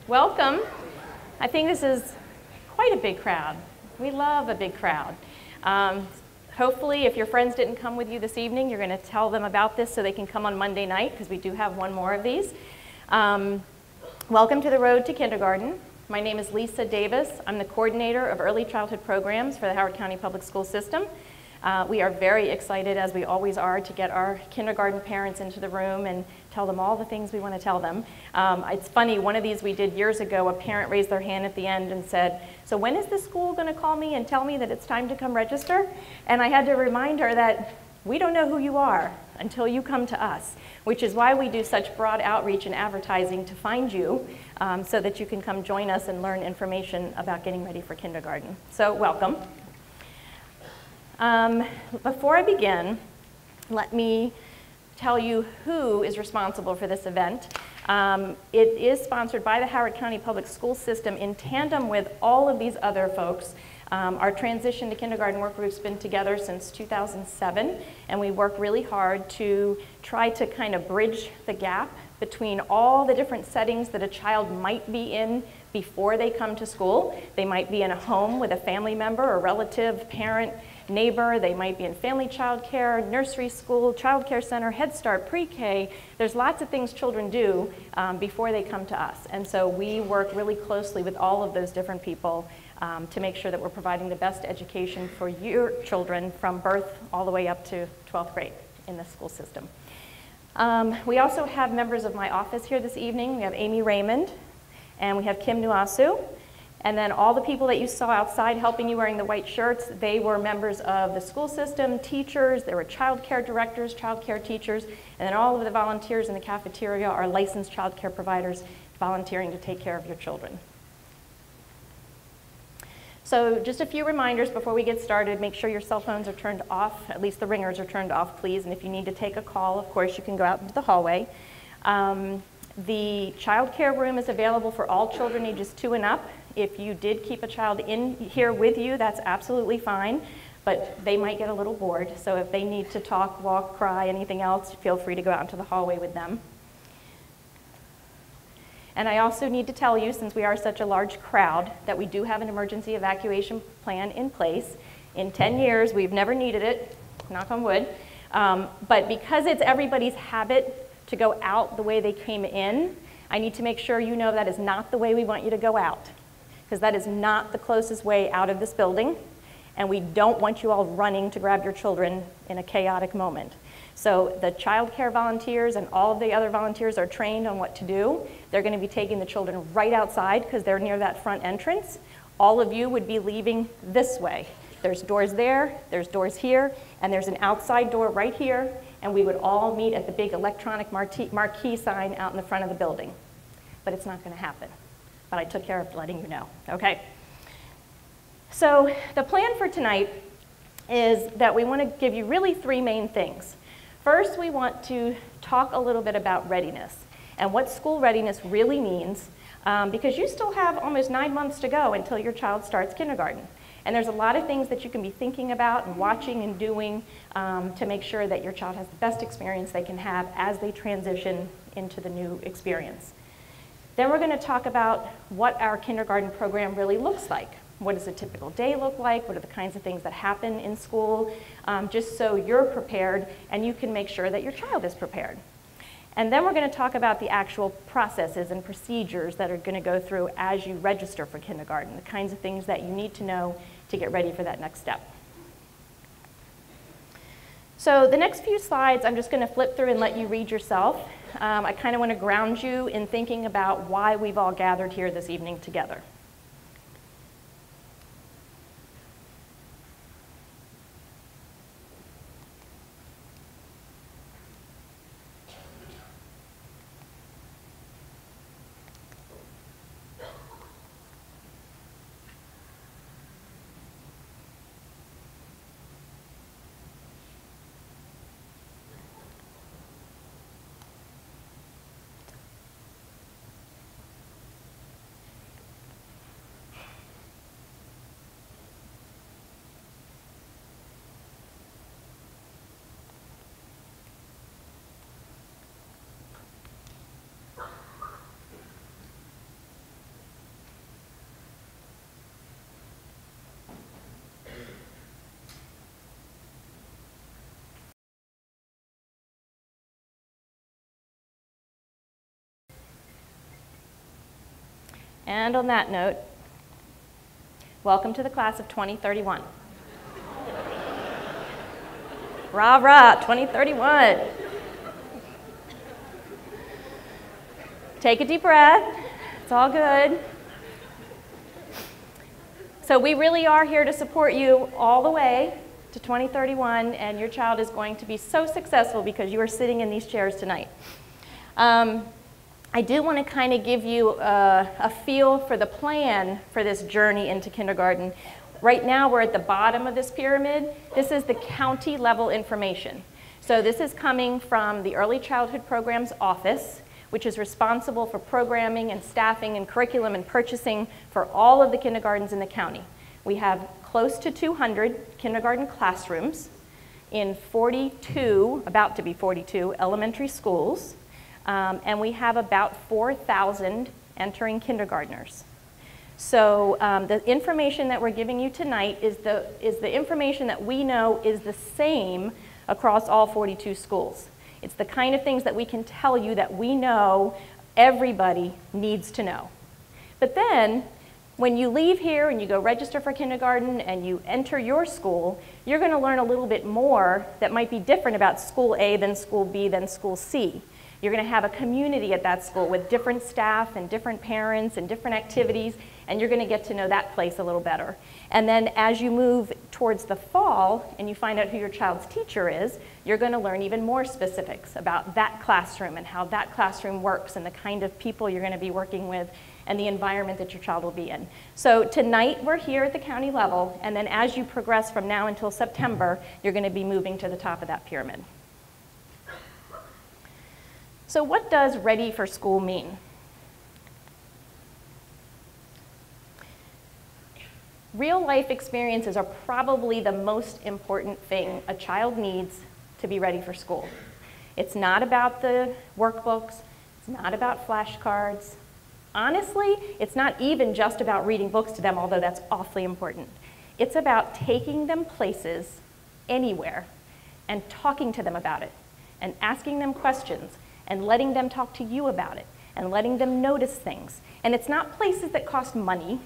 Welcome. I think this is quite a big crowd. We love a big crowd. Hopefully, if your friends didn't come with you this evening, you're going to tell them about this so they can come on Monday night, because we do have one more of these. Welcome to the Road to Kindergarten. My name is Lisa Davis. I'm the coordinator of early childhood programs for the Howard County Public School System. We are very excited, as we always are, to get our kindergarten parents into the room and tell them all the things we want to tell them. It's funny, one of these we did years ago, a parent raised their hand at the end and said, "So when is the school going to call me and tell me that it's time to come register?" And I had to remind her that we don't know who you are until you come to us, which is why we do such broad outreach and advertising to find you so that you can come join us and learn information about getting ready for kindergarten. So welcome. Before I begin, let me tell you who is responsible for this event. It is sponsored by the Howard County Public School System in tandem with all of these other folks. Our transition to Kindergarten Workgroup has been together since 2007, and we work really hard to try to kind of bridge the gap between all the different settings that a child might be in before they come to school. They might be in a home with a family member or relative, parent, neighbor. They might be in family child care, nursery school, child care center, Head Start, pre-K. There's lots of things children do before they come to us. And so we work really closely with all of those different people to make sure that we're providing the best education for your children from birth all the way up to 12th grade in the school system. We also have members of my office here this evening. We have Amy Raymond, and we have Kim Nuasu. And then all the people that you saw outside helping you wearing the white shirts, they were members of the school system, teachers, there were child care directors, child care teachers, and then all of the volunteers in the cafeteria are licensed child care providers volunteering to take care of your children. So just a few reminders before we get started. Make sure your cell phones are turned off, at least the ringers are turned off, please. And if you need to take a call, of course, you can go out into the hallway. The child care room is available for all children ages 2 and up. If you did keep a child in here with you, that's absolutely fine, but they might get a little bored. So if they need to talk, walk, cry, anything else, feel free to go out into the hallway with them. And I also need to tell you, since we are such a large crowd, that we do have an emergency evacuation plan in place. In 10 years, we've never needed it, knock on wood, but because it's everybody's habit to go out the way they came in, I need to make sure you know that is not the way we want you to go out, because that is not the closest way out of this building, and we don't want you all running to grab your children in a chaotic moment. So the child care volunteers and all of the other volunteers are trained on what to do. They're going to be taking the children right outside because they're near that front entrance. All of you would be leaving this way. There's doors there, there's doors here, and there's an outside door right here, and we would all meet at the big electronic marquee sign out in the front of the building. But it's not going to happen. But I took care of letting you know, okay? So the plan for tonight is that we want to give you really 3 main things. First, we want to talk a little bit about readiness and what school readiness really means, because you still have almost 9 months to go until your child starts kindergarten. And there's a lot of things that you can be thinking about and watching and doing to make sure that your child has the best experience they can have as they transition into the new experience. Then we're going to talk about what our kindergarten program really looks like. What does a typical day look like? What are the kinds of things that happen in school? Just so you're prepared and you can make sure that your child is prepared. And then we're going to talk about the actual processes and procedures that are going to go through as you register for kindergarten, the kinds of things that you need to know to get ready for that next step. So the next few slides, I'm just going to flip through and let you read yourself. I kind of want to ground you in thinking about why we've all gathered here this evening together. And on that note, welcome to the class of 2031. Rah, rah, 2031. Take a deep breath. It's all good. So we really are here to support you all the way to 2031, and your child is going to be so successful because you are sitting in these chairs tonight. I do want to kind of give you a feel for the plan for this journey into kindergarten. Right now we're at the bottom of this pyramid. This is the county level information. So this is coming from the Early Childhood Programs Office, which is responsible for programming and staffing and curriculum and purchasing for all of the kindergartens in the county. We have close to 200 kindergarten classrooms in 42, about to be 42, elementary schools. And we have about 4,000 entering kindergartners. So the information that we're giving you tonight is the information that we know is the same across all 42 schools. It's the kind of things that we can tell you that we know everybody needs to know. But then, when you leave here and you go register for kindergarten and you enter your school, you're going to learn a little bit more that might be different about school A than school B than school C. You're going to have a community at that school with different staff and different parents and different activities, and you're going to get to know that place a little better. And then as you move towards the fall and you find out who your child's teacher is, you're going to learn even more specifics about that classroom and how that classroom works and the kind of people you're going to be working with and the environment that your child will be in. So tonight we're here at the county level, and then as you progress from now until September, you're going to be moving to the top of that pyramid. So what does ready for school mean? Real life experiences are probably the most important thing a child needs to be ready for school. It's not about the workbooks, it's not about flashcards. Honestly, it's not even just about reading books to them, although that's awfully important. It's about taking them places, anywhere, and talking to them about it, and asking them questions, and letting them talk to you about it, and letting them notice things. And it's not places that cost money.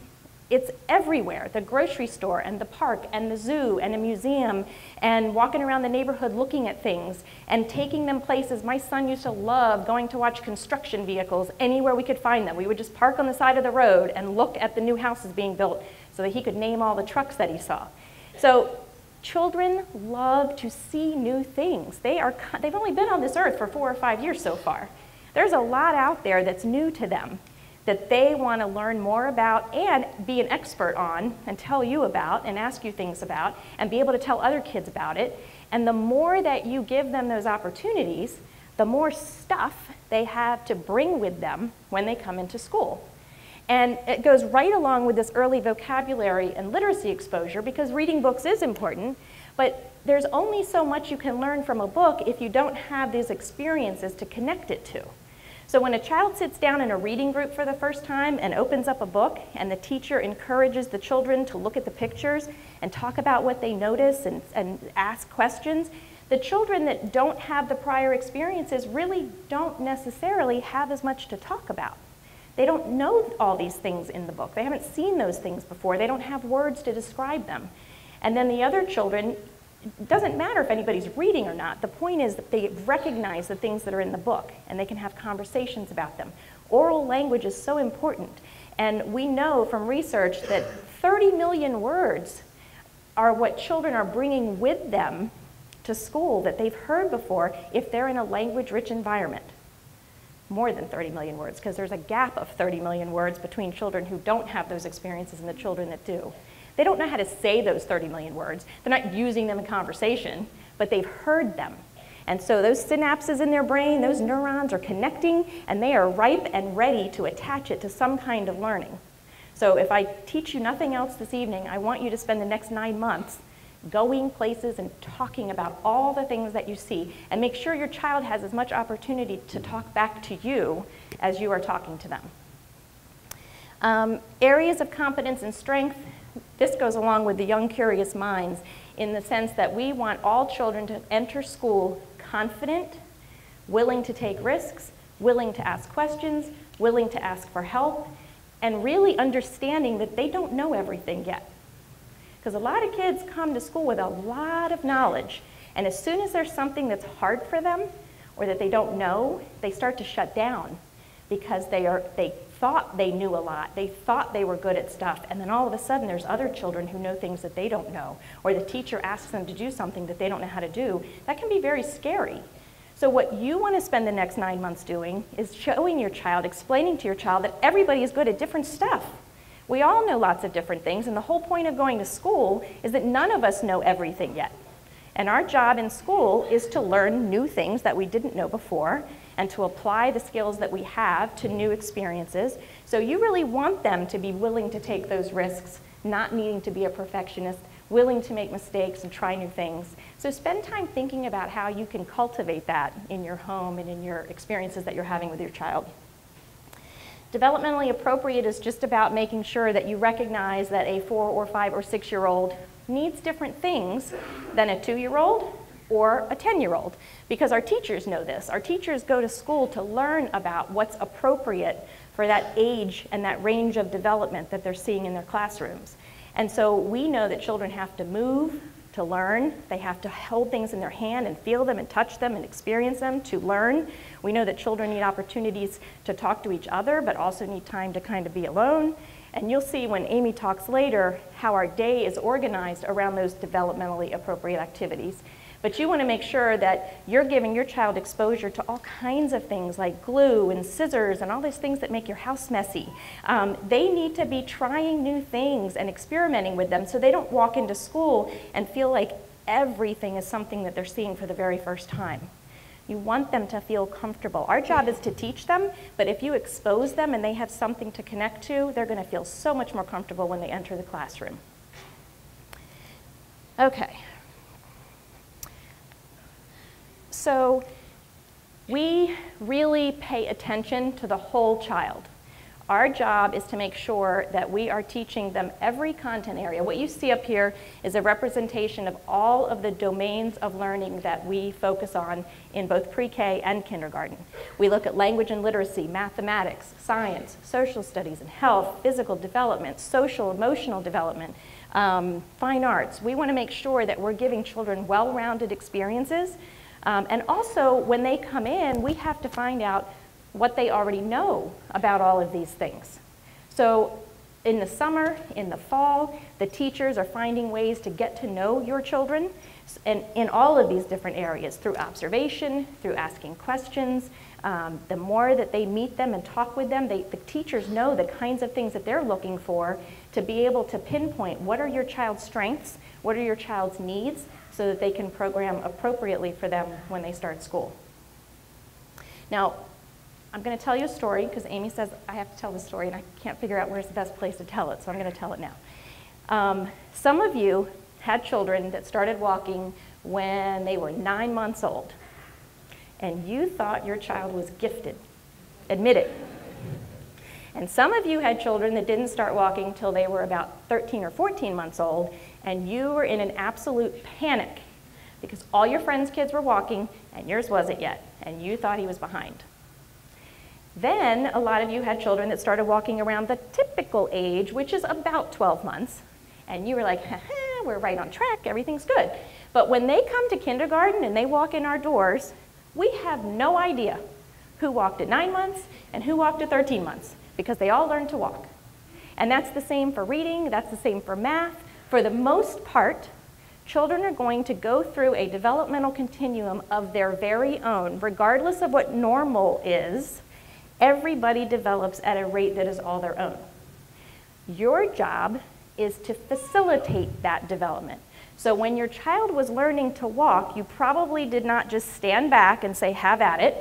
It's everywhere, the grocery store and the park and the zoo and a museum and walking around the neighborhood looking at things and taking them places. My son used to love going to watch construction vehicles anywhere we could find them. We would just park on the side of the road and look at the new houses being built so that he could name all the trucks that he saw. So children love to see new things. They've only been on this earth for 4 or 5 years so far. There's a lot out there that's new to them that they want to learn more about and be an expert on and tell you about and ask you things about and be able to tell other kids about it. And the more that you give them those opportunities, the more stuff they have to bring with them when they come into school. And it goes right along with this early vocabulary and literacy exposure, because reading books is important, but there's only so much you can learn from a book if you don't have these experiences to connect it to. So when a child sits down in a reading group for the first time and opens up a book and the teacher encourages the children to look at the pictures and talk about what they notice and ask questions, the children that don't have the prior experiences really don't necessarily have as much to talk about. They don't know all these things in the book. They haven't seen those things before. They don't have words to describe them. And then the other children, it doesn't matter if anybody's reading or not. The point is that they recognize the things that are in the book and they can have conversations about them. Oral language is so important. And we know from research that 30 million words are what children are bringing with them to school that they've heard before if they're in a language-rich environment. More than 30 million words, because there's a gap of 30 million words between children who don't have those experiences and the children that do. They don't know how to say those 30 million words. They're not using them in conversation, but they've heard them. And so those synapses in their brain, those neurons are connecting, and they are ripe and ready to attach it to some kind of learning. So if I teach you nothing else this evening, I want you to spend the next 9 months going places and talking about all the things that you see, and make sure your child has as much opportunity to talk back to you as you are talking to them. Areas of competence and strength, this goes along with the young curious minds in the sense that we want all children to enter school confident, willing to take risks, willing to ask questions, willing to ask for help, and really understanding that they don't know everything yet. Because a lot of kids come to school with a lot of knowledge, and as soon as there's something that's hard for them or that they don't know, they start to shut down because they thought they knew a lot. They thought they were good at stuff, and then all of a sudden there's other children who know things that they don't know, or the teacher asks them to do something that they don't know how to do. That can be very scary. So what you want to spend the next 9 months doing is showing your child, explaining to your child that everybody is good at different stuff. We all know lots of different things, and the whole point of going to school is that none of us know everything yet. And our job in school is to learn new things that we didn't know before and to apply the skills that we have to new experiences. So you really want them to be willing to take those risks, not needing to be a perfectionist, willing to make mistakes and try new things. So spend time thinking about how you can cultivate that in your home and in your experiences that you're having with your child. Developmentally appropriate is just about making sure that you recognize that a 4 or 5 or 6-year-old needs different things than a 2-year-old or a 10-year-old, because our teachers know this. Our teachers go to school to learn about what's appropriate for that age and that range of development that they're seeing in their classrooms. And so we know that children have to move to learn. They have to hold things in their hand and feel them and touch them and experience them to learn. We know that children need opportunities to talk to each other, but also need time to kind of be alone. And you'll see when Amy talks later how our day is organized around those developmentally appropriate activities. But you want to make sure that you're giving your child exposure to all kinds of things like glue and scissors and all these things that make your house messy. They need to be trying new things and experimenting with them so they don't walk into school and feel like everything is something that they're seeing for the very first time. You want them to feel comfortable. Our job is to teach them, but if you expose them and they have something to connect to, they're going to feel so much more comfortable when they enter the classroom. Okay. So we really pay attention to the whole child. Our job is to make sure that we are teaching them every content area. What you see up here is a representation of all of the domains of learning that we focus on in both pre-K and kindergarten. We look at language and literacy, mathematics, science, social studies and health, physical development, social, emotional development, fine arts. We want to make sure that we're giving children well-rounded experiences. And also, when they come in, we have to find out what they already know about all of these things. So in the summer, in the fall, the teachers are finding ways to get to know your children and in all of these different areas, through observation, through asking questions. The more that they meet them and talk with them, the teachers know the kinds of things that they're looking for to be able to pinpoint what are your child's strengths, what are your child's needs, so that they can program appropriately for them when they start school. Now, I'm going to tell you a story because Amy says I have to tell the story and I can't figure out where's the best place to tell it, so I'm going to tell it now. Some of you had children that started walking when they were 9 months old, and you thought your child was gifted. Admit it. And some of you had children that didn't start walking till they were about 13 or 14 months old, and you were in an absolute panic because all your friends' kids were walking and yours wasn't yet, and you thought he was behind. Then a lot of you had children that started walking around the typical age, which is about 12 months, and you were like, ha-ha, we're right on track, everything's good. But when they come to kindergarten and they walk in our doors, we have no idea who walked at 9 months and who walked at 13 months, because they all learned to walk. And that's the same for reading, that's the same for math. For the most part, children are going to go through a developmental continuum of their very own, regardless of what normal is. Everybody develops at a rate that is all their own. Your job is to facilitate that development. So when your child was learning to walk, you probably did not just stand back and say, have at it.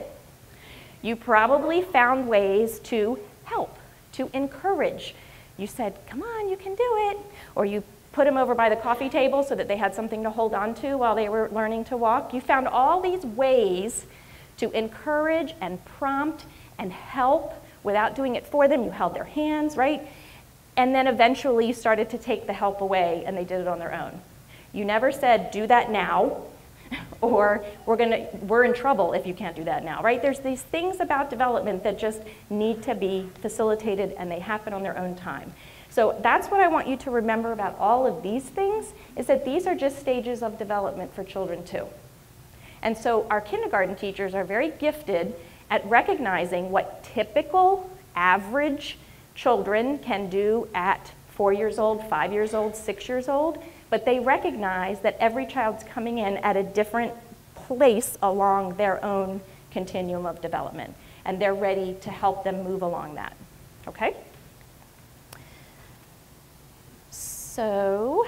You probably found ways to help, to encourage. You said, come on, you can do it. Or you put them over by the coffee table so that they had something to hold on to while they were learning to walk. You found all these ways to encourage and prompt and help without doing it for them. You held their hands, right? And then eventually you started to take the help away and they did it on their own. You never said, do that now. or we're in trouble if you can't do that now, right? There's these things about development that just need to be facilitated, and they happen on their own time. So that's what I want you to remember about all of these things, is that these are just stages of development for children too. And so our kindergarten teachers are very gifted at recognizing what typical, average children can do at 4 years old, 5 years old, 6 years old, but they recognize that every child's coming in at a different place along their own continuum of development, and they're ready to help them move along that, okay? So,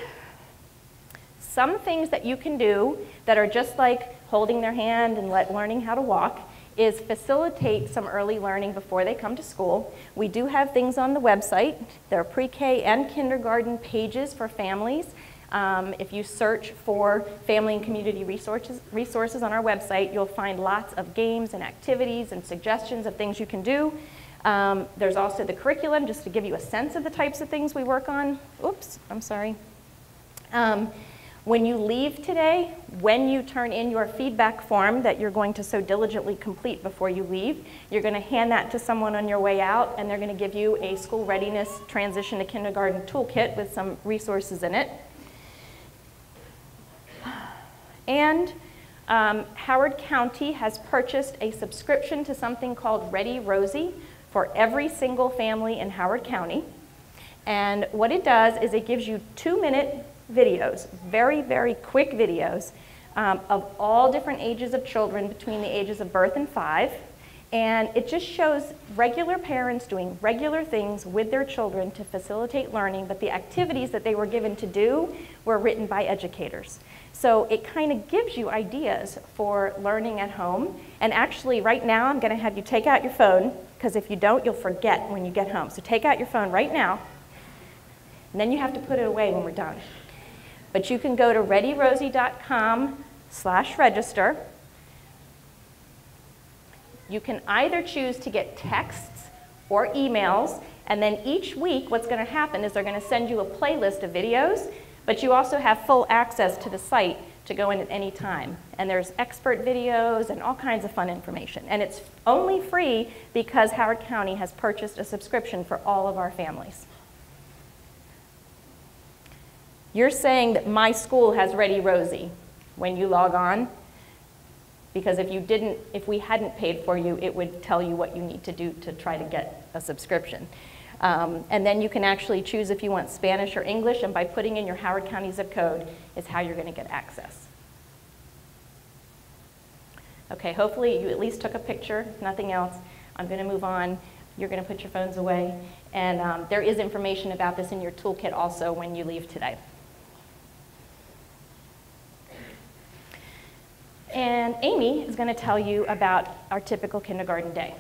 some things that you can do that are just like holding their hand and learning how to walk is facilitate some early learning before they come to school. We do have things on the website. There are pre-K and kindergarten pages for families. If you search for family and community resources on our website, you'll find lots of games and activities and suggestions of things you can do. There's also the curriculum, just to give you a sense of the types of things we work on. Oops, I'm sorry. When you leave today, when you turn in your feedback form that you're going to so diligently complete before you leave, you're going to hand that to someone on your way out, and they're going to give you a school readiness transition to kindergarten toolkit with some resources in it. And Howard County has purchased a subscription to something called Ready Rosie for every single family in Howard County. And what it does is it gives you 2-minute videos, very, very quick videos of all different ages of children between the ages of birth and 5. And it just shows regular parents doing regular things with their children to facilitate learning, but the activities that they were given to do were written by educators. So it kind of gives you ideas for learning at home. And actually, right now, I'm going to have you take out your phone, because if you don't, you'll forget when you get home. So take out your phone right now, and then you have to put it away when we're done. But you can go to readyrosie.com/register. You can either choose to get texts or emails, and then each week what's going to happen is they're going to send you a playlist of videos, but you also have full access to the site to go in at any time. And there's expert videos and all kinds of fun information. And it's only free because Howard County has purchased a subscription for all of our families. You're saying that my school has Ready Rosie when you log on, because if we hadn't paid for you, it would tell you what you need to do to try to get a subscription. And then you can actually choose if you want Spanish or English, and by putting in your Howard County zip code is how you're going to get access. Okay, hopefully you at least took a picture, if nothing else. I'm going to move on. You're going to put your phones away. And there is information about this in your toolkit also when you leave today. And Amy is going to tell you about our typical kindergarten day.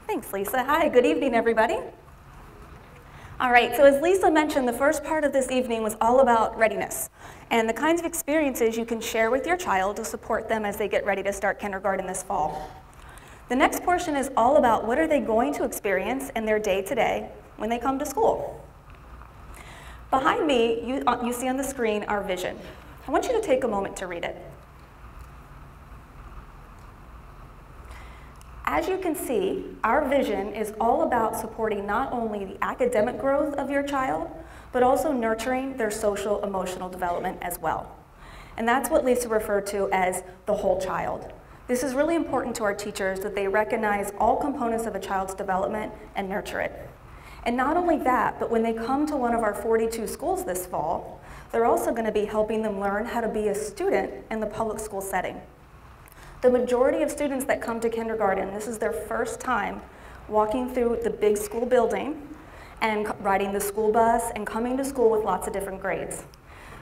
Thanks, Lisa. Hi, good evening, everybody. All right, so as Lisa mentioned, the first part of this evening was all about readiness and the kinds of experiences you can share with your child to support them as they get ready to start kindergarten this fall. The next portion is all about what are they going to experience in their day-to-day when they come to school. Behind me, you see on the screen our vision. I want you to take a moment to read it. As you can see, our vision is all about supporting not only the academic growth of your child, but also nurturing their social emotional development as well. And that's what Lisa referred to as the whole child. This is really important to our teachers, that they recognize all components of a child's development and nurture it. And not only that, but when they come to one of our 42 schools this fall, they're also going to be helping them learn how to be a student in the public school setting. The majority of students that come to kindergarten, this is their first time walking through the big school building and riding the school bus and coming to school with lots of different grades.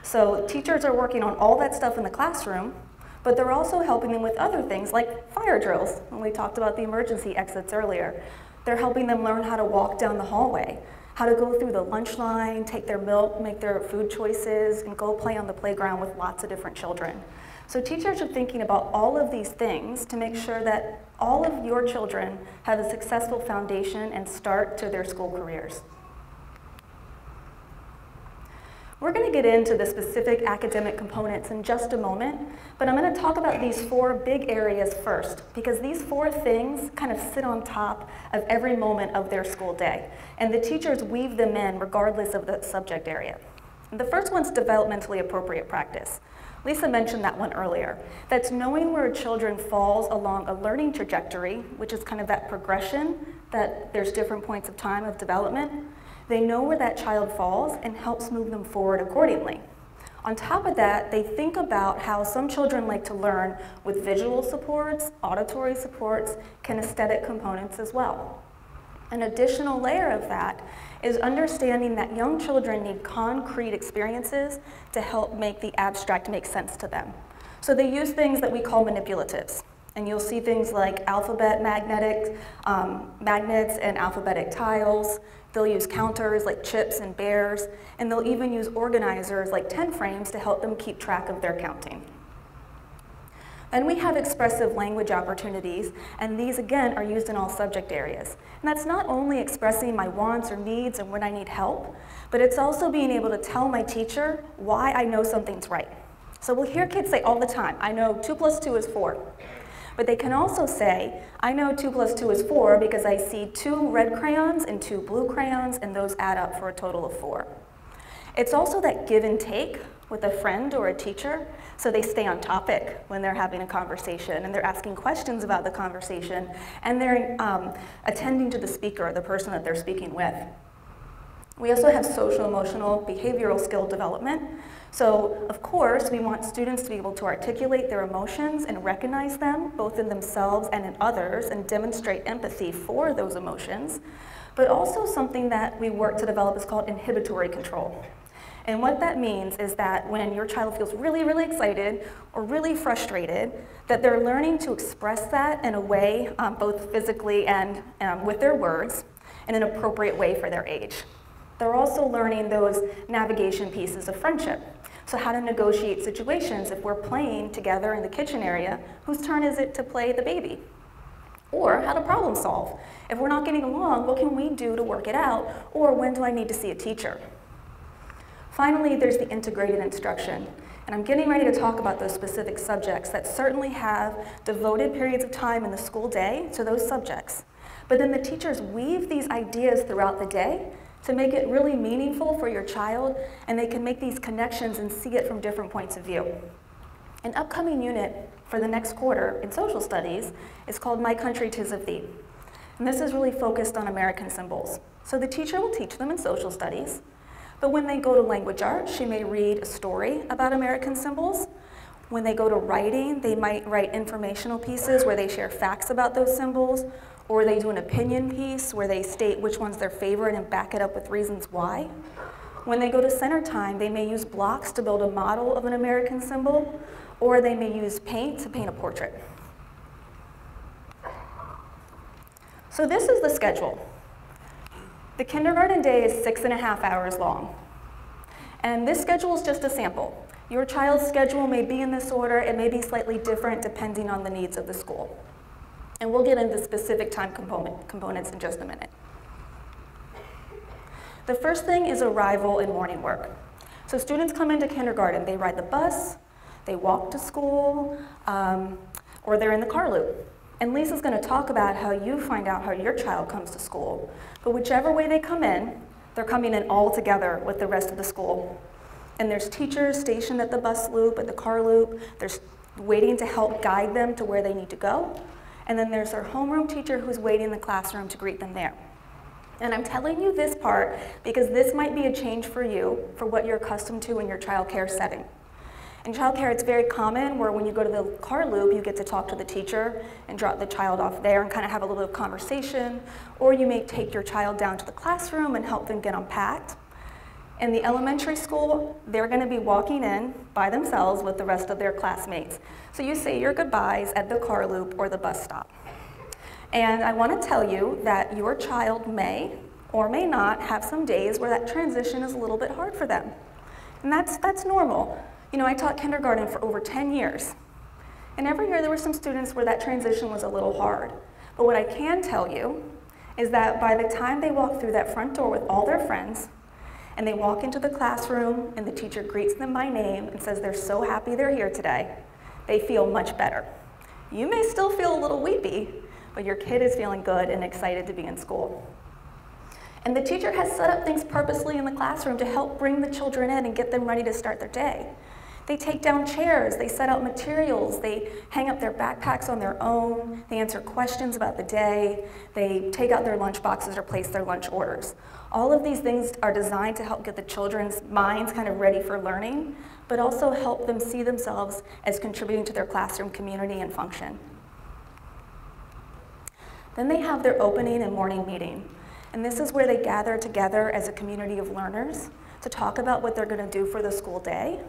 So teachers are working on all that stuff in the classroom, but they're also helping them with other things like fire drills, when we talked about the emergency exits earlier. They're helping them learn how to walk down the hallway, how to go through the lunch line, take their milk, make their food choices, and go play on the playground with lots of different children. So teachers are thinking about all of these things to make sure that all of your children have a successful foundation and start to their school careers. We're going to get into the specific academic components in just a moment, but I'm going to talk about these 4 big areas first, because these 4 things kind of sit on top of every moment of their school day, and the teachers weave them in regardless of the subject area. The first one's developmentally appropriate practice. Lisa mentioned that one earlier. That's knowing where a children falls along a learning trajectory, which is kind of that progression, that there's different points of time of development. They know where that child falls and helps move them forward accordingly. On top of that, they think about how some children like to learn with visual supports, auditory supports, kinesthetic components as well. An additional layer of that is understanding that young children need concrete experiences to help make the abstract make sense to them. So they use things that we call manipulatives. And you'll see things like alphabet magnets and alphabetic tiles. They'll use counters like chips and bears, and they'll even use organizers like 10 frames to help them keep track of their counting. Then we have expressive language opportunities, and these again are used in all subject areas. And that's not only expressing my wants or needs and when I need help, but it's also being able to tell my teacher why I know something's right. So we'll hear kids say all the time, I know 2 + 2 is 4. But they can also say, I know 2 + 2 is 4 because I see 2 red crayons and 2 blue crayons, and those add up for a total of 4. It's also that give and take with a friend or a teacher, so they stay on topic when they're having a conversation, and they're asking questions about the conversation, and they're attending to the speaker, or the person that they're speaking with. We also have social, emotional, behavioral skill development. So, of course, we want students to be able to articulate their emotions and recognize them, both in themselves and in others, and demonstrate empathy for those emotions. But also something that we work to develop is called inhibitory control. And what that means is that when your child feels really, really excited or really frustrated, that they're learning to express that in a way, both physically and with their words, in an appropriate way for their age. They're also learning those navigation pieces of friendship. So how to negotiate situations if we're playing together in the kitchen area, whose turn is it to play the baby? Or how to problem solve. If we're not getting along, what can we do to work it out? Or when do I need to see a teacher? Finally, there's the integrated instruction. And I'm getting ready to talk about those specific subjects that certainly have devoted periods of time in the school day to those subjects. But then the teachers weave these ideas throughout the day to make it really meaningful for your child, and they can make these connections and see it from different points of view. An upcoming unit for the next quarter in social studies is called My Country 'Tis of Thee. And this is really focused on American symbols. So the teacher will teach them in social studies, but when they go to language arts, she may read a story about American symbols. When they go to writing, they might write informational pieces where they share facts about those symbols, or they do an opinion piece where they state which one's their favorite and back it up with reasons why. When they go to center time, they may use blocks to build a model of an American symbol, or they may use paint to paint a portrait. So this is the schedule. The kindergarten day is 6.5 hours long. And this schedule is just a sample. Your child's schedule may be in this order. It may be slightly different depending on the needs of the school. And we'll get into specific time components in just a minute. The first thing is arrival and morning work. So students come into kindergarten, they ride the bus, they walk to school, or they're in the car loop. And Lisa's going to talk about how you find out how your child comes to school. But whichever way they come in, they're coming in all together with the rest of the school. And there's teachers stationed at the bus loop, at the car loop. There's waiting to help guide them to where they need to go. And then there's their homeroom teacher who's waiting in the classroom to greet them there. And I'm telling you this part because this might be a change for you for what you're accustomed to in your child care setting. In child care, it's very common where when you go to the car loop, you get to talk to the teacher and drop the child off there and kind of have a little bit of conversation, or you may take your child down to the classroom and help them get unpacked. In the elementary school, they're going to be walking in by themselves with the rest of their classmates. So you say your goodbyes at the car loop or the bus stop. And I want to tell you that your child may or may not have some days where that transition is a little bit hard for them. And that's normal. You know, I taught kindergarten for over 10 years. And every year there were some students where that transition was a little hard. But what I can tell you is that by the time they walk through that front door with all their friends, and they walk into the classroom and the teacher greets them by name and says they're so happy they're here today, they feel much better. You may still feel a little weepy, but your kid is feeling good and excited to be in school. And the teacher has set up things purposely in the classroom to help bring the children in and get them ready to start their day. They take down chairs, they set out materials, they hang up their backpacks on their own, they answer questions about the day, they take out their lunch boxes or place their lunch orders. All of these things are designed to help get the children's minds kind of ready for learning, but also help them see themselves as contributing to their classroom community and function. Then they have their opening and morning meeting. And this is where they gather together as a community of learners to talk about what they're going to do for the school day.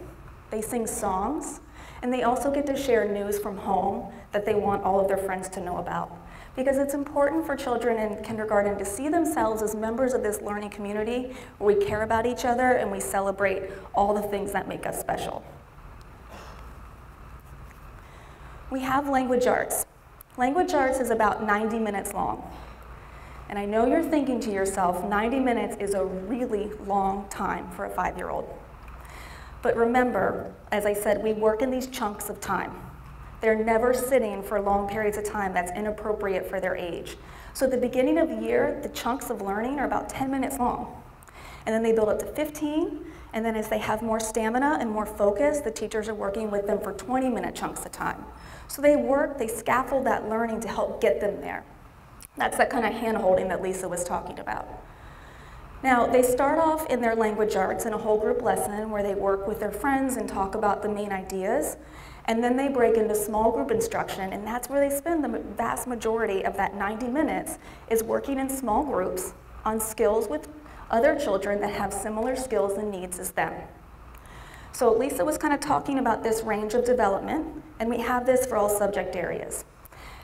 They sing songs, and they also get to share news from home that they want all of their friends to know about. Because it's important for children in kindergarten to see themselves as members of this learning community where we care about each other and we celebrate all the things that make us special. We have language arts. Language arts is about 90 minutes long. And I know you're thinking to yourself, 90 minutes is a really long time for a 5-year-old. But remember, as I said, we work in these chunks of time. They're never sitting for long periods of time that's inappropriate for their age. So at the beginning of the year, the chunks of learning are about 10 minutes long. And then they build up to 15, and then as they have more stamina and more focus, the teachers are working with them for 20-minute chunks of time. So they scaffold that learning to help get them there. That's that kind of hand-holding that Lisa was talking about. Now, they start off in their language arts in a whole group lesson where they work with their friends and talk about the main ideas, and then they break into small group instruction, and that's where they spend the vast majority of that 90 minutes is working in small groups on skills with other children that have similar skills and needs as them. So Lisa was kind of talking about this range of development, and we have this for all subject areas.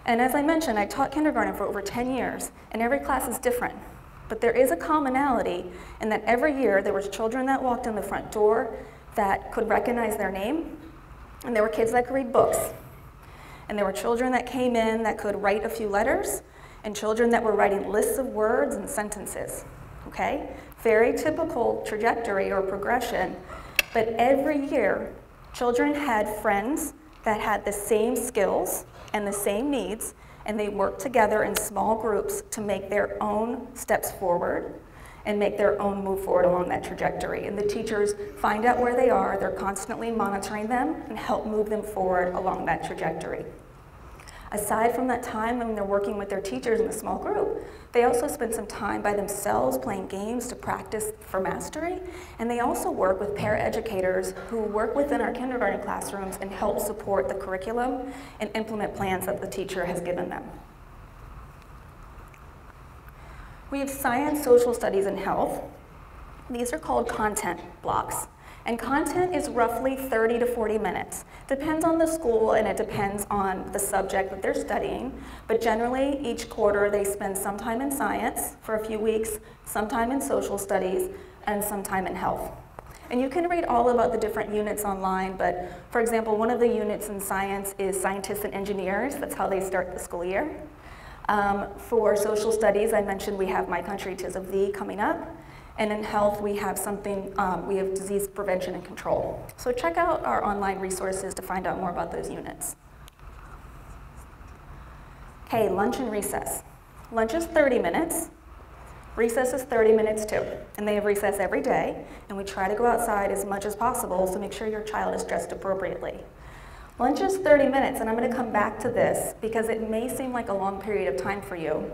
And as I mentioned, I taught kindergarten for over 10 years, and every class is different. But there is a commonality in that every year there was children that walked in the front door that could recognize their name, and there were kids that could read books. And there were children that came in that could write a few letters, and children that were writing lists of words and sentences, okay? Very typical trajectory or progression, but every year children had friends that had the same skills and the same needs, and they worked together in small groups to make their own steps forward and make their own move forward along that trajectory. And the teachers find out where they are, they're constantly monitoring them and help move them forward along that trajectory. Aside from that time when they're working with their teachers in a small group, they also spend some time by themselves playing games to practice for mastery, and they also work with paraeducators who work within our kindergarten classrooms and help support the curriculum and implement plans that the teacher has given them. We have science, social studies, and health. These are called content blocks. And content is roughly 30 to 40 minutes. Depends on the school and it depends on the subject that they're studying. But generally, each quarter they spend some time in science for a few weeks, some time in social studies, and some time in health. And you can read all about the different units online, but for example, one of the units in science is scientists and engineers. That's how they start the school year. For social studies, I mentioned we have My Country 'Tis of Thee coming up. And in health, we have we have disease prevention and control. So check out our online resources to find out more about those units. Okay, lunch and recess. Lunch is 30 minutes. Recess is 30 minutes too. And they have recess every day. And we try to go outside as much as possible, so make sure your child is dressed appropriately. Lunch is 30 minutes, and I'm going to come back to this because it may seem like a long period of time for you.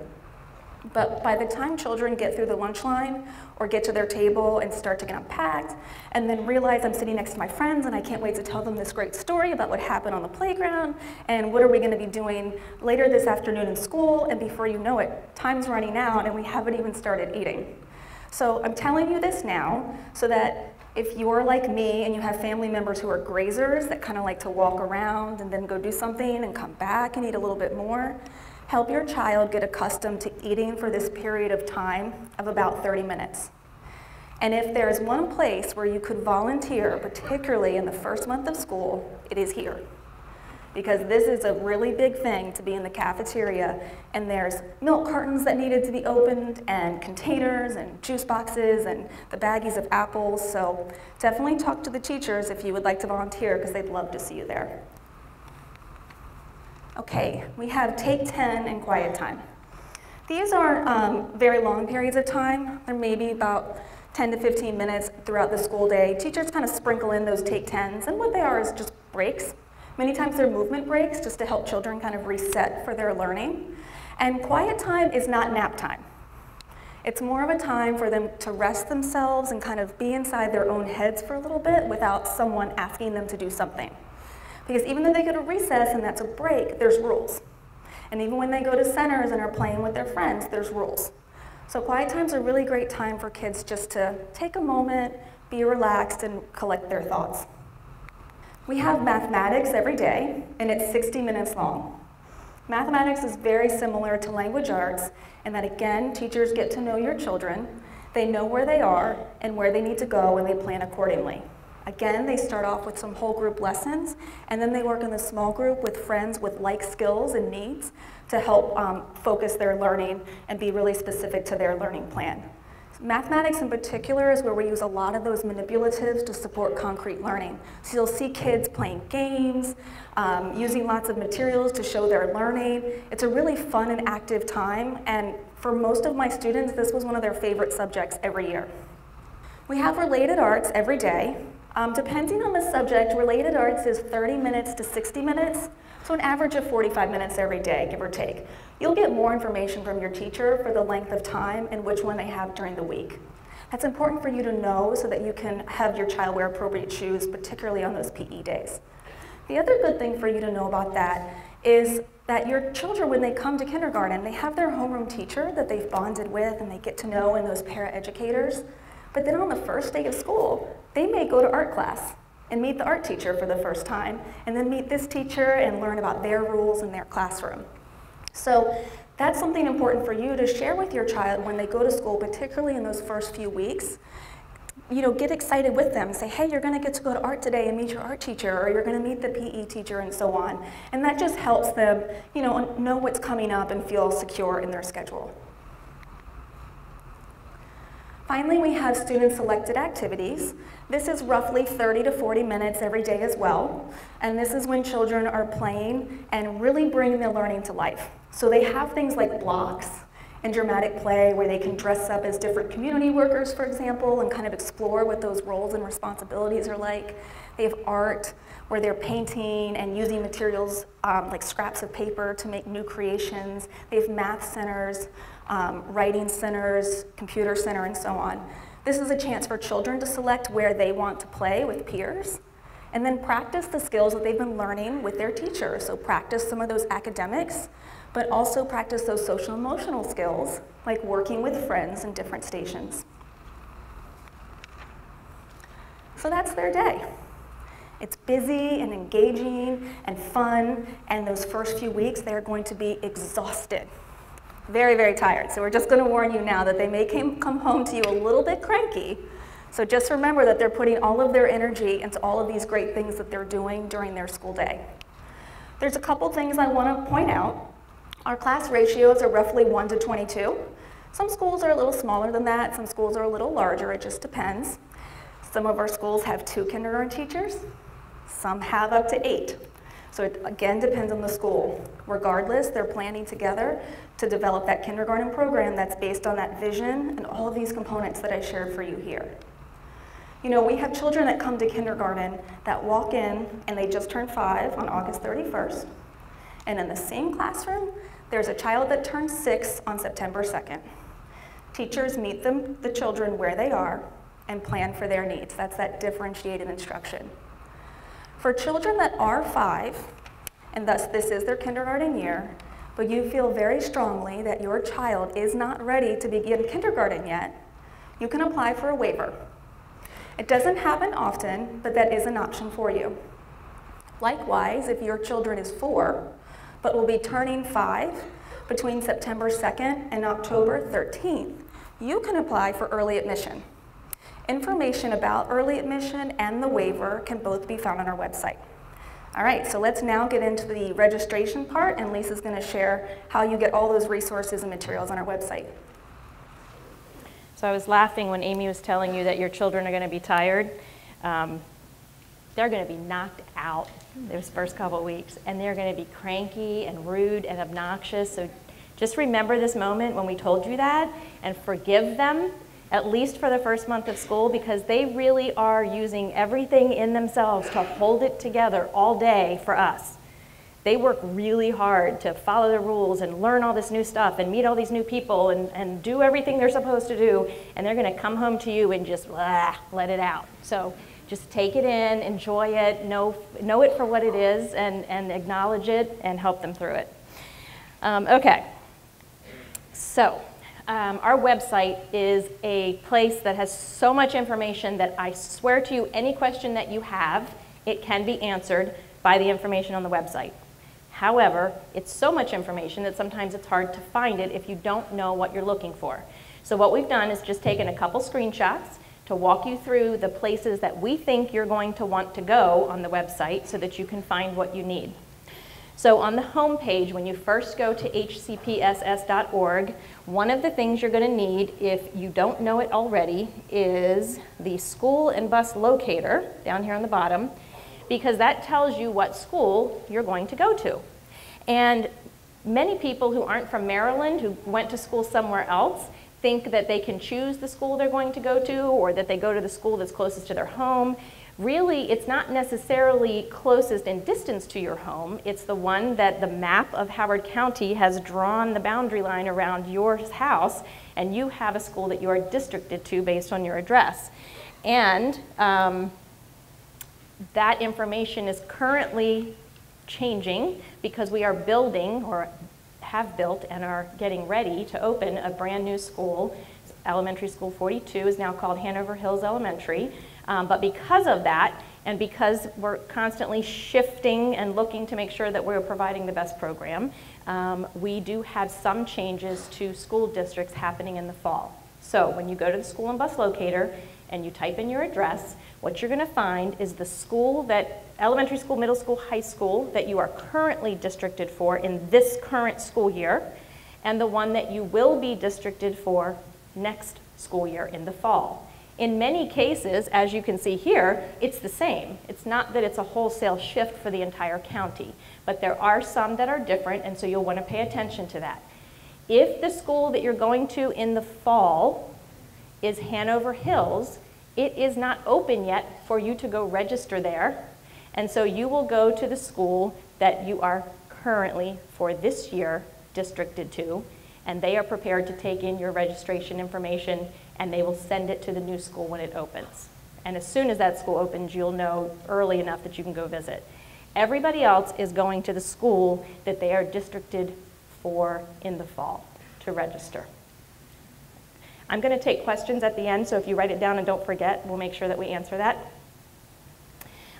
But by the time children get through the lunch line or get to their table and start to get unpacked and then realize I'm sitting next to my friends and I can't wait to tell them this great story about what happened on the playground and what are we going to be doing later this afternoon in school, and before you know it, time's running out and we haven't even started eating. So I'm telling you this now so that if you're like me and you have family members who are grazers that kind of like to walk around and then go do something and come back and eat a little bit more, help your child get accustomed to eating for this period of time of about 30 minutes. And if there is one place where you could volunteer, particularly in the first month of school, it is here. because this is a really big thing to be in the cafeteria, and there's milk cartons that needed to be opened, and containers, and juice boxes, and the baggies of apples. So definitely talk to the teachers if you would like to volunteer, because they'd love to see you there. Okay, we have take 10 and quiet time. These aren't very long periods of time. They're maybe about 10 to 15 minutes throughout the school day. Teachers kind of sprinkle in those take 10s, and what they are is just breaks. Many times they're movement breaks, just to help children kind of reset for their learning. And quiet time is not nap time. It's more of a time for them to rest themselves and kind of be inside their own heads for a little bit without someone asking them to do something. Because even though they go to recess and that's a break, there's rules. And even when they go to centers and are playing with their friends, there's rules. So quiet time's a really great time for kids just to take a moment, be relaxed, and collect their thoughts. We have mathematics every day, and it's 60 minutes long. Mathematics is very similar to language arts in that, again, teachers get to know your children, they know where they are and where they need to go, and they plan accordingly. Again, they start off with some whole group lessons, and then they work in the small group with friends with like skills and needs to help focus their learning and be really specific to their learning plan. Mathematics in particular is where we use a lot of those manipulatives to support concrete learning. So you'll see kids playing games, using lots of materials to show their learning. It's a really fun and active time, and for most of my students, this was one of their favorite subjects every year. We have related arts every day. Depending on the subject, related arts is 30 minutes to 60 minutes, so an average of 45 minutes every day, give or take. You'll get more information from your teacher for the length of time and which one they have during the week. That's important for you to know so that you can have your child wear appropriate shoes, particularly on those PE days. The other good thing for you to know about that is that your children, when they come to kindergarten, they have their homeroom teacher that they've bonded with and they get to know, and those para-educators. But then on the first day of school, they may go to art class and meet the art teacher for the first time, and then meet this teacher and learn about their rules in their classroom. So that's something important for you to share with your child when they go to school, particularly in those first few weeks. You know, get excited with them. Say, hey, you're going to get to go to art today and meet your art teacher, or you're going to meet the PE teacher, and so on. And that just helps them, you know what's coming up and feel secure in their schedule. Finally, we have student-selected activities. This is roughly 30 to 40 minutes every day as well. And this is when children are playing and really bringing their learning to life. So they have things like blocks and dramatic play where they can dress up as different community workers, for example, and kind of explore what those roles and responsibilities are like. They have art where they're painting and using materials like scraps of paper to make new creations. They have math centers, writing centers, computer center, and so on. This is a chance for children to select where they want to play with peers, and then practice the skills that they've been learning with their teacher. So practice some of those academics, but also practice those social emotional skills, like working with friends in different stations. So that's their day. It's busy and engaging and fun, and those first few weeks they're going to be exhausted. Very, very tired. So we're just going to warn you now that they may come home to you a little bit cranky. So just remember that they're putting all of their energy into all of these great things that they're doing during their school day. There's a couple things I want to point out. Our class ratios are roughly 1 to 22. Some schools are a little smaller than that. Some schools are a little larger. It just depends. Some of our schools have 2 kindergarten teachers. Some have up to 8. So it, again, depends on the school. Regardless, they're planning together to develop that kindergarten program that's based on that vision and all of these components that I shared for you here. You know, we have children that come to kindergarten that walk in and they just turned 5 on August 31st. And in the same classroom, there's a child that turns 6 on September 2nd. Teachers meet the children where they are and plan for their needs. That's that differentiated instruction. For children that are 5, and thus this is their kindergarten year, but you feel very strongly that your child is not ready to begin kindergarten yet, you can apply for a waiver. It doesn't happen often, but that is an option for you. Likewise, if your children is 4, but will be turning 5 between September 2nd and October 13th, you can apply for early admission. Information about early admission and the waiver can both be found on our website. All right, so let's now get into the registration part, and Lisa's going to share how you get all those resources and materials on our website. So I was laughing when Amy was telling you that your children are going to be tired. They're going to be knocked out those first couple of weeks, and they're going to be cranky and rude and obnoxious. So just remember this moment when we told you that, and forgive them, at least for the first month of school, because they really are using everything in themselves to hold it together all day for us. They work really hard to follow the rules and learn all this new stuff and meet all these new people and do everything they're supposed to do, and they're going to come home to you and just let it out. So just take it in, enjoy it, know it for what it is, and acknowledge it and help them through it. Okay, so our website is a place that has so much information that I swear to you, any question that you have, it can be answered by the information on the website. However, it's so much information that sometimes it's hard to find it if you don't know what you're looking for. So what we've done is just taken a couple screenshots to walk you through the places that we think you're going to want to go on the website so that you can find what you need. So on the home page, when you first go to hcpss.org, one of the things you're going to need, if you don't know it already, is the school and bus locator down here on the bottom, because that tells you what school you're going to go to. And many people who aren't from Maryland, who went to school somewhere else, think that they can choose the school they're going to go to, or that they go to the school that's closest to their home. Really, it's not necessarily closest in distance to your home. It's the one that the map of Howard County has drawn the boundary line around your house, and you have a school that you are districted to based on your address. And that information is currently changing because we are building, or have built and are getting ready to open, a brand new school. Elementary School 42 is now called Hanover Hills Elementary. But because of that, and because we're constantly shifting and looking to make sure that we're providing the best program, we do have some changes to school districts happening in the fall. So when you go to the school and bus locator and you type in your address, what you're going to find is the school that, elementary school, middle school, high school, that you are currently districted for in this current school year, and the one that you will be districted for next school year in the fall. In many cases, as you can see here, it's the same. It's not that it's a wholesale shift for the entire county, but there are some that are different, and so you'll want to pay attention to that. If the school that you're going to in the fall is Hanover Hills, it is not open yet for you to go register there, and so you will go to the school that you are currently, for this year, districted to, and they are prepared to take in your registration information, and they will send it to the new school when it opens. And as soon as that school opens, you'll know early enough that you can go visit. Everybody else is going to the school that they are districted for in the fall to register. I'm going to take questions at the end, so if you write it down and don't forget, we'll make sure that we answer that.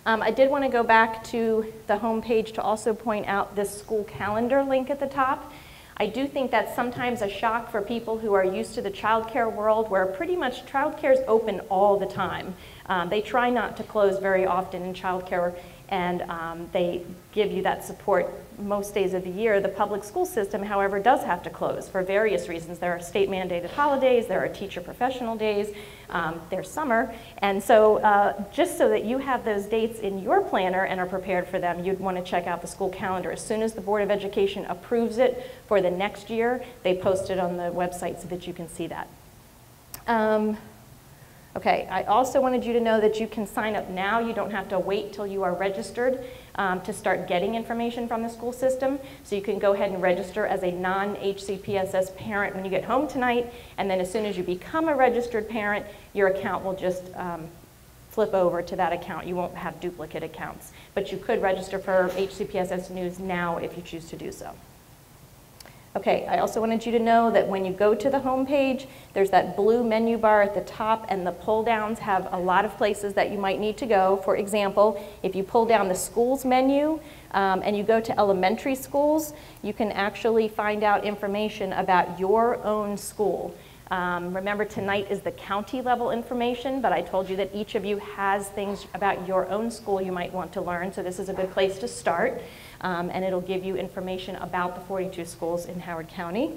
I did want to go back to the home page to also point out this school calendar link at the top. I do think that's sometimes a shock for people who are used to the childcare world, where pretty much childcare is open all the time. They try not to close very often in childcare, and they give you that support most days of the year. The public school system, however, does have to close for various reasons. There are state mandated holidays, there are teacher professional days, there's summer, and so just so that you have those dates in your planner and are prepared for them, you'd want to check out the school calendar. As soon as the Board of Education approves it for the next year, they post it on the website so that you can see that. Okay, I also wanted you to know that you can sign up now. You don't have to wait till you are registered to start getting information from the school system. So you can go ahead and register as a non-HCPSS parent when you get home tonight, and then as soon as you become a registered parent, your account will just flip over to that account. You won't have duplicate accounts. But you could register for HCPSS News now if you choose to do so. Okay, I also wanted you to know that when you go to the home page, there's that blue menu bar at the top, and the pull downs have a lot of places that you might need to go. For example, if you pull down the schools menu and you go to elementary schools, you can actually find out information about your own school. Remember, tonight is the county level information, but I told you that each of you has things about your own school you might want to learn, so this is a good place to start, and it'll give you information about the 42 schools in Howard County.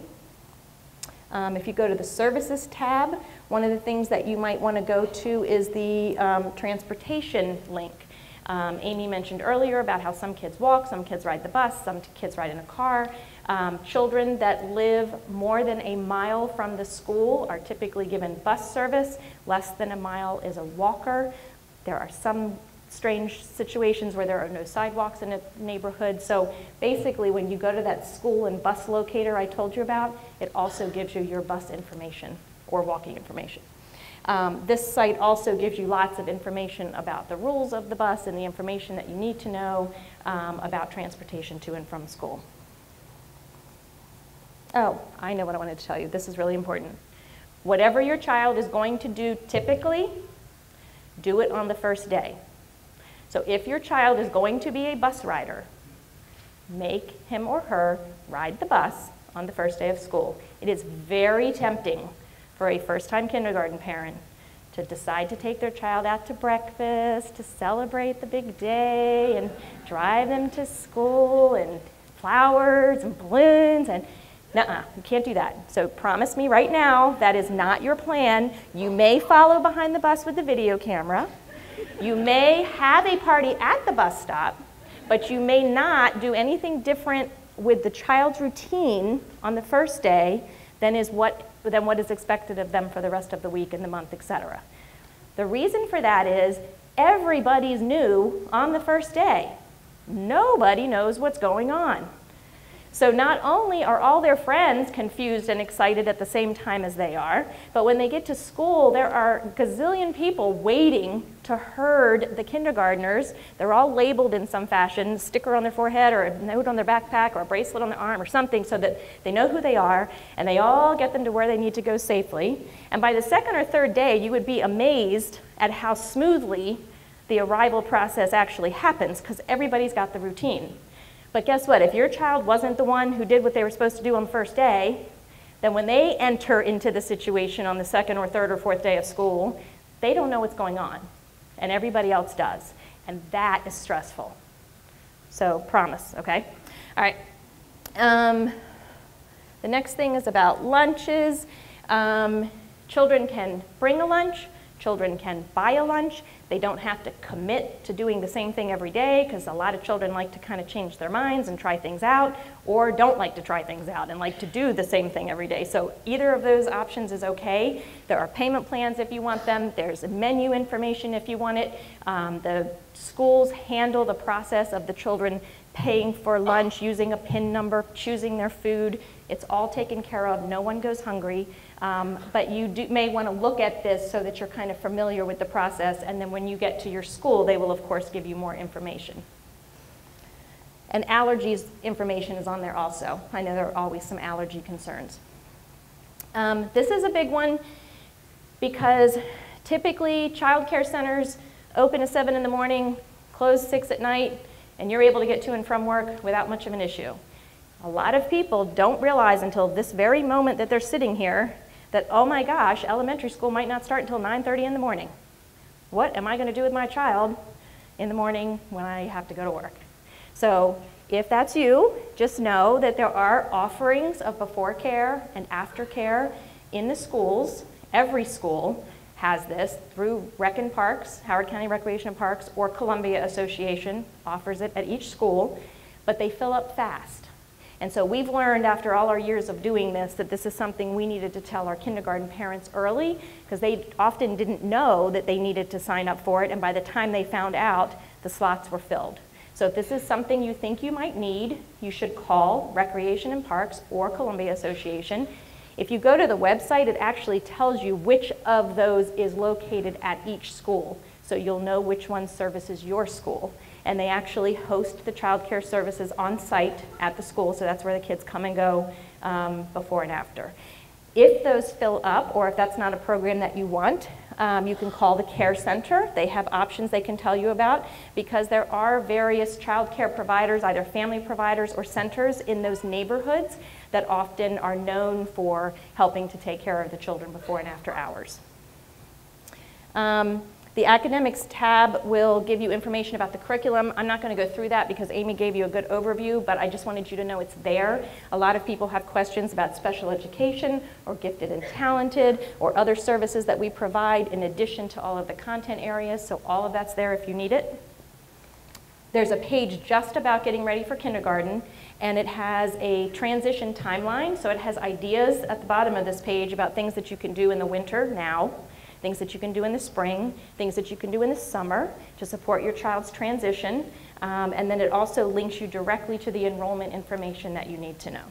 If you go to the services tab, one of the things that you might want to go to is the transportation link. Amy mentioned earlier about how some kids walk, some kids ride the bus, some kids ride in a car. Children that live more than a mile from the school are typically given bus service. Less than a mile is a walker. There are some strange situations where there are no sidewalks in a neighborhood. So basically, when you go to that school and bus locator I told you about, it also gives you your bus information or walking information. This site also gives you lots of information about the rules of the bus and the information that you need to know about transportation to and from school. Oh, I know what I wanted to tell you. This is really important. Whatever your child is going to do typically, do it on the first day. So if your child is going to be a bus rider, make him or her ride the bus on the first day of school. It is very tempting for a first-time kindergarten parent to decide to take their child out to breakfast, to celebrate the big day, and drive them to school, and flowers and balloons, and nuh-uh, you can't do that. So promise me right now that is not your plan. You may follow behind the bus with the video camera. You may have a party at the bus stop, but you may not do anything different with the child's routine on the first day than what is expected of them for the rest of the week and the month, etc. The reason for that is everybody's new on the first day. Nobody knows what's going on. So not only are all their friends confused and excited at the same time as they are, but when they get to school, there are a gazillion people waiting to herd the kindergartners. They're all labeled in some fashion, a sticker on their forehead or a note on their backpack or a bracelet on their arm or something so that they know who they are, and they all get them to where they need to go safely. And by the second or third day, you would be amazed at how smoothly the arrival process actually happens because everybody's got the routine. But guess what? If your child wasn't the one who did what they were supposed to do on the first day, then when they enter into the situation on the second or third or fourth day of school, they don't know what's going on, and everybody else does. And that is stressful. So promise, okay? All right. The next thing is about lunches. Children can bring a lunch. Children can buy a lunch. They don't have to commit to doing the same thing every day because a lot of children like to kind of change their minds and try things out, or don't like to try things out and like to do the same thing every day. So either of those options is okay. There are payment plans if you want them. There's menu information if you want it. The schools handle the process of the children paying for lunch, using a PIN number, choosing their food. It's all taken care of. No one goes hungry. But you may want to look at this so that you're kind of familiar with the process, and then when you get to your school, they will, of course, give you more information. And allergies information is on there also. I know there are always some allergy concerns. This is a big one because typically child care centers open at 7 in the morning, close 6 at night, and you're able to get to and from work without much of an issue. A lot of people don't realize until this very moment that they're sitting here that, oh my gosh, elementary school might not start until 9:30 in the morning. What am I going to do with my child in the morning when I have to go to work? So if that's you, just know that there are offerings of before care and after care in the schools. Every school has this through Rec and Parks, Howard County Recreation and Parks, or Columbia Association offers it at each school, but they fill up fast. And so we've learned after all our years of doing this that this is something we needed to tell our kindergarten parents early because they often didn't know that they needed to sign up for it, and by the time they found out, the slots were filled. So if this is something you think you might need, you should call Recreation and Parks or Columbia Association. If you go to the website, it actually tells you which of those is located at each school, so you'll know which one services your school. And they actually host the child care services on site at the school, so that's where the kids come and go before and after. If those fill up, or if that's not a program that you want, You can call the care center. They have options they can tell you about because there are various child care providers, either family providers or centers in those neighborhoods that often are known for helping to take care of the children before and after hours. The academics tab will give you information about the curriculum. I'm not going to go through that because Amy gave you a good overview, but I just wanted you to know it's there. A lot of people have questions about special education or gifted and talented or other services that we provide in addition to all of the content areas, so all of that's there if you need it. There's a page just about getting ready for kindergarten, and it has a transition timeline, so it has ideas at the bottom of this page about things that you can do in the winter now, things that you can do in the spring, things that you can do in the summer to support your child's transition, and then it also links you directly to the enrollment information that you need to know.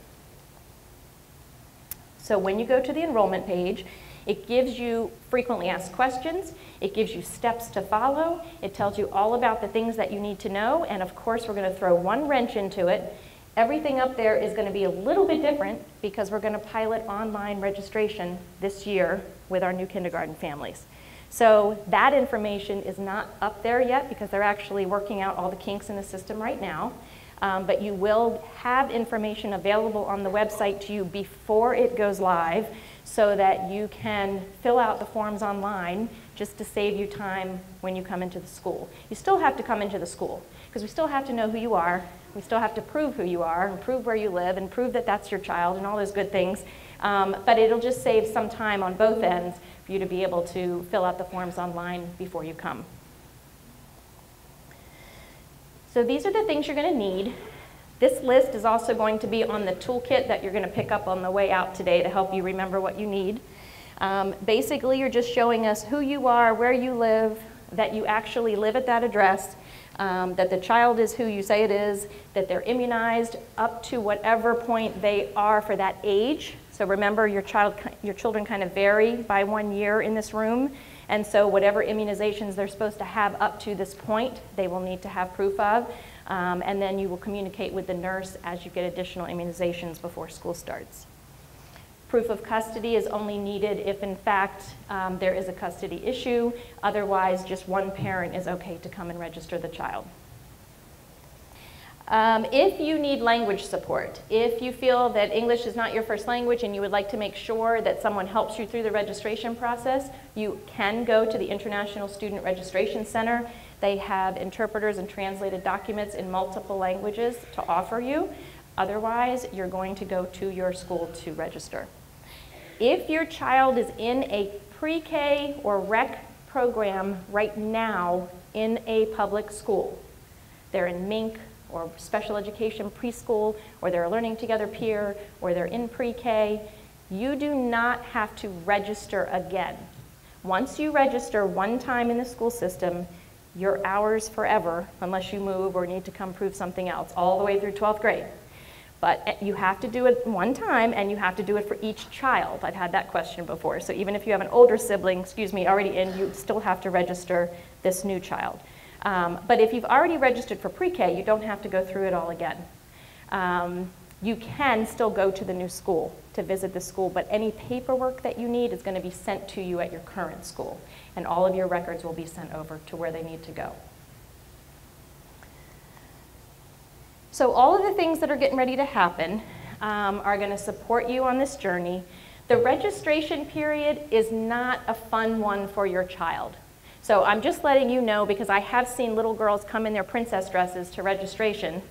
So when you go to the enrollment page, it gives you frequently asked questions, it gives you steps to follow, it tells you all about the things that you need to know, and of course we're going to throw one wrench into it. Everything up there is going to be a little bit different because we're going to pilot online registration this year with our new kindergarten families. So that information is not up there yet because they're actually working out all the kinks in the system right now. But you will have information available on the website to you before it goes live so that you can fill out the forms online just to save you time when you come into the school. You still have to come into the school because we still have to know who you are. We still have to prove who you are and prove where you live and prove that that's your child and all those good things. But it'll just save some time on both ends for you to be able to fill out the forms online before you come. So these are the things you're going to need. This list is also going to be on the toolkit that you're going to pick up on the way out today to help you remember what you need. Basically, you're just showing us who you are, where you live, that you actually live at that address, that the child is who you say it is, that they're immunized up to whatever point they are for that age. So remember, your children kind of vary by 1 year in this room, and so whatever immunizations they're supposed to have up to this point, they will need to have proof of, and then you will communicate with the nurse as you get additional immunizations before school starts. Proof of custody is only needed if, in fact, there is a custody issue. Otherwise, just one parent is okay to come and register the child. If you need language support, if you feel that English is not your first language and you would like to make sure that someone helps you through the registration process, you can go to the International Student Registration Center. They have interpreters and translated documents in multiple languages to offer you. Otherwise, you're going to go to your school to register. If your child is in a pre-K or rec program right now in a public school, they're in MINC or special education preschool, or they're a Learning Together peer, or they're in pre-K, you do not have to register again. Once you register one time in the school system, you're ours forever, unless you move or need to come prove something else, all the way through 12th grade. But you have to do it one time, and you have to do it for each child. I've had that question before. So even if you have an older sibling, already in, you still have to register this new child. But if you've already registered for pre-K, you don't have to go through it all again. You can still go to the new school to visit the school, but any paperwork that you need is going to be sent to you at your current school, and all of your records will be sent over to where they need to go. So all of the things that are getting ready to happen are going to support you on this journey. The registration period is not a fun one for your child. So I'm just letting you know because I have seen little girls come in their princess dresses to registration.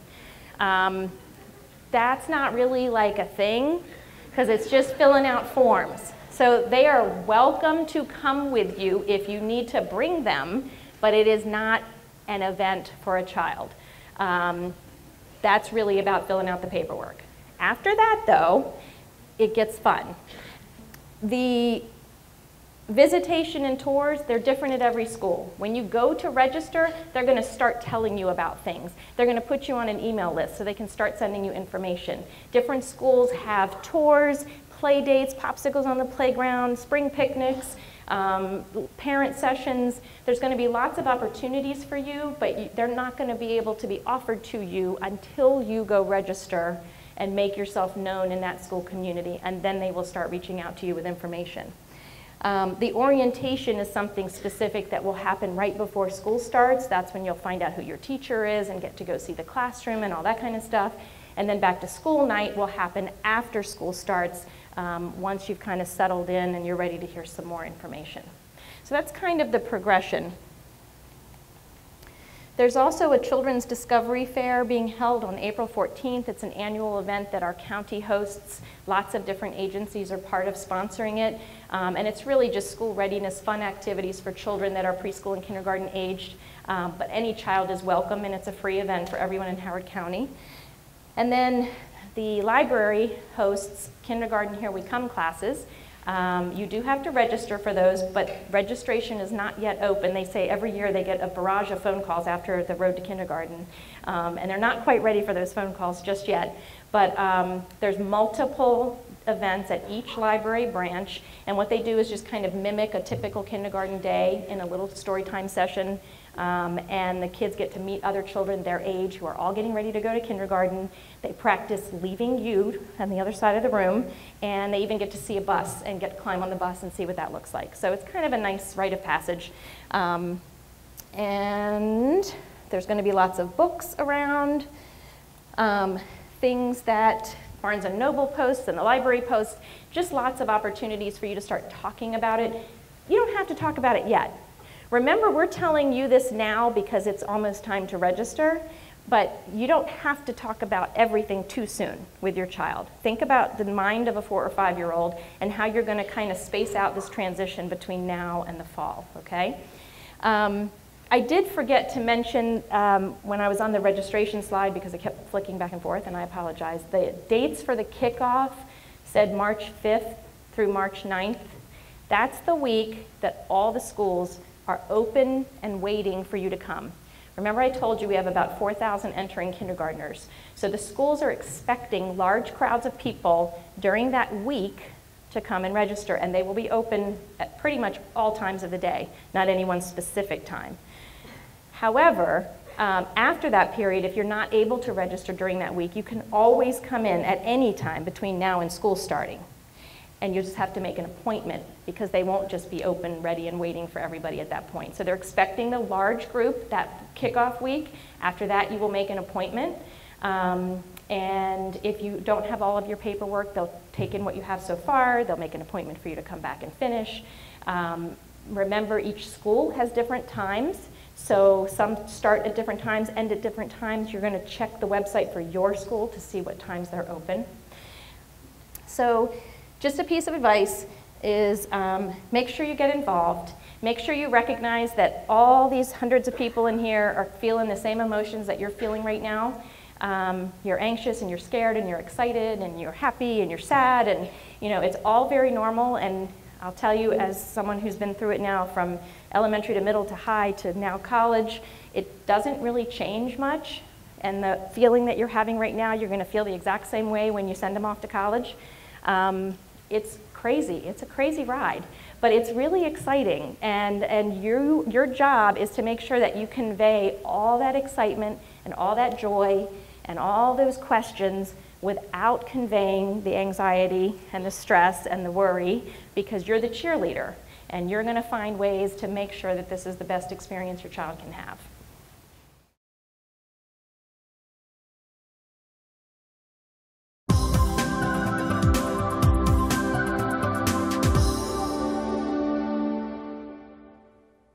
That's not really like a thing because it's just filling out forms. So they are welcome to come with you if you need to bring them, but it is not an event for a child. That's really about filling out the paperwork. After that, though, it gets fun. The visitation and tours, they're different at every school. When you go to register, they're going to start telling you about things. They're going to put you on an email list so they can start sending you information. Different schools have tours, play dates, popsicles on the playground, spring picnics, parent sessions. There's going to be lots of opportunities for you, but they're not going to be able to be offered to you until you go register and make yourself known in that school community, and then they will start reaching out to you with information. The orientation is something specific that will happen right before school starts. That's when you'll find out who your teacher is and get to go see the classroom and all that kind of stuff. And then back to school night will happen after school starts, once you've kind of settled in and you're ready to hear some more information. So that's kind of the progression. There's also a Children's Discovery Fair being held on April 14th. It's an annual event that our county hosts. Lots of different agencies are part of sponsoring it. And it's really just school readiness, fun activities for children that are preschool and kindergarten aged. But any child is welcome, and it's a free event for everyone in Howard County. And then the library hosts Kindergarten Here We Come classes. You do have to register for those, but registration is not yet open. They say every year they get a barrage of phone calls after the Road to Kindergarten, and they're not quite ready for those phone calls just yet. But there's multiple events at each library branch, and what they do is just kind of mimic a typical kindergarten day in a little story time session. And the kids get to meet other children their age who are all getting ready to go to kindergarten. They practice leaving you on the other side of the room, and they even get to see a bus and get to climb on the bus and see what that looks like. So it's kind of a nice rite of passage. And there's going to be lots of books around, things that Barnes & Noble posts and the library posts, just lots of opportunities for you to start talking about it. You don't have to talk about it yet. Remember, we're telling you this now because it's almost time to register, but you don't have to talk about everything too soon with your child. Think about the mind of a 4 or 5-year-old and how you're going to kind of space out this transition between now and the fall, okay? I did forget to mention when I was on the registration slide, because I kept flicking back and forth, and I apologize, the dates for the kickoff said March 5th through March 9th. That's the week that all the schools are open and waiting for you to come. Remember, I told you we have about 4,000 entering kindergartners. So the schools are expecting large crowds of people during that week to come and register, and they will be open at pretty much all times of the day, not any one specific time. However, after that period, if you're not able to register during that week, you can always come in at any time between now and school starting. And you just have to make an appointment, because they won't just be open, ready, and waiting for everybody at that point. So they're expecting the large group that kickoff week. After that, you will make an appointment. And if you don't have all of your paperwork, they'll take in what you have so far. They'll make an appointment for you to come back and finish. Remember, each school has different times. So some start at different times, end at different times. You're going to check the website for your school to see what times they're open. So just a piece of advice is make sure you get involved. Make sure you recognize that all these hundreds of people in here are feeling the same emotions that you're feeling right now. You're anxious and you're scared and you're excited and you're happy and you're sad, and you know, it's all very normal. And I'll tell you, as someone who's been through it now from elementary to middle to high to now college, it doesn't really change much. And the feeling that you're having right now, you're going to feel the exact same way when you send them off to college. It's crazy. It's a crazy ride, but it's really exciting. And your job is to make sure that you convey all that excitement and all that joy and all those questions without conveying the anxiety and the stress and the worry, because you're the cheerleader, and you're going to find ways to make sure that this is the best experience your child can have.